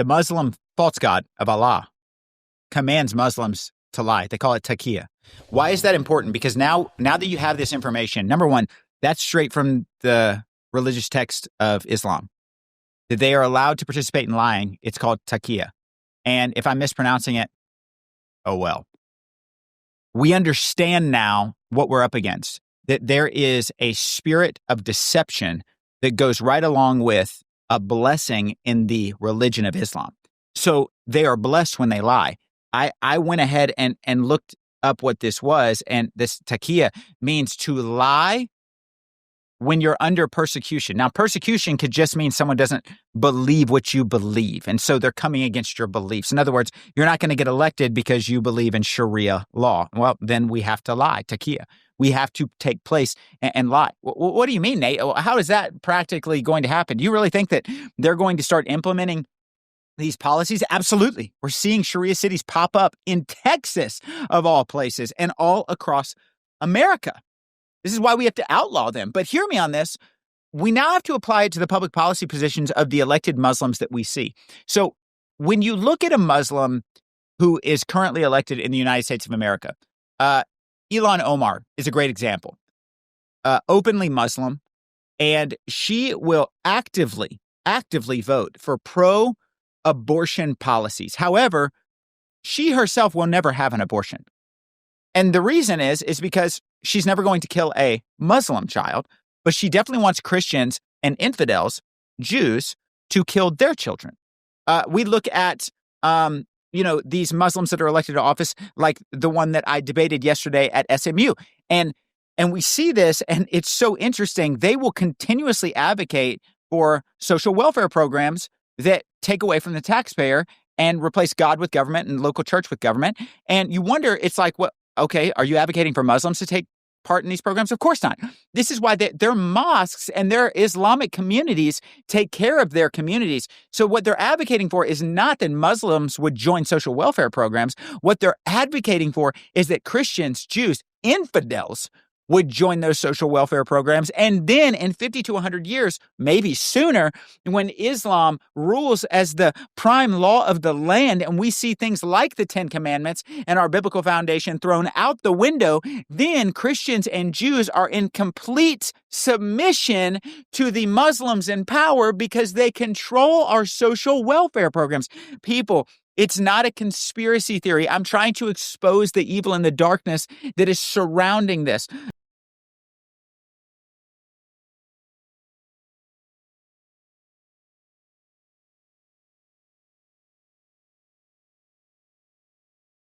the Muslim false god of Allah, commands Muslims to lie. They call it taqiyya. Why is that important? Because now that you have this information, number one, that's straight from the religious text of Islam, that they are allowed to participate in lying. It's called taqiyya. And if I'm mispronouncing it, oh well. We understand now what we're up against, that there is a spirit of deception that goes right along with a blessing in the religion of Islam. So they are blessed when they lie. I went ahead and looked up what this was, and this taqiyya means to lie when you're under persecution. Now, persecution could just mean someone doesn't believe what you believe, and so they're coming against your beliefs. In other words, you're not going to get elected because you believe in Sharia law. Well, then we have to lie, taqiyya. We have to take place and lie. What do you mean, Nate? How is that practically going to happen? Do you really think that they're going to start implementing these policies? Absolutely. We're seeing Sharia cities pop up in Texas, of all places, and all across America. This is why we have to outlaw them. But hear me on this. We now have to apply it to the public policy positions of the elected Muslims that we see. So when you look at a Muslim who is currently elected in the United States of America, Ilhan Omar is a great example. Openly Muslim, and she will actively vote for pro-abortion policies. However, she herself will never have an abortion. And the reason is because she's never going to kill a Muslim child, but she definitely wants Christians and infidels, Jews, to kill their children. We look at, these Muslims that are elected to office, like the one that I debated yesterday at SMU. And we see this, and it's so interesting. They will continuously advocate for social welfare programs that take away from the taxpayer and replace God with government and local church with government. And you wonder, it's like, what? Okay, are you advocating for Muslims to take part in these programs? Of course not. This is why their mosques and their Islamic communities take care of their communities. So what they're advocating for is not that Muslims would join social welfare programs. What they're advocating for is that Christians, Jews, infidels would join those social welfare programs. And then in 50 to 100 years, maybe sooner, when Islam rules as the prime law of the land, and we see things like the Ten Commandments and our biblical foundation thrown out the window, then Christians and Jews are in complete submission to the Muslims in power because they control our social welfare programs. People, it's not a conspiracy theory. I'm trying to expose the evil and the darkness that is surrounding this.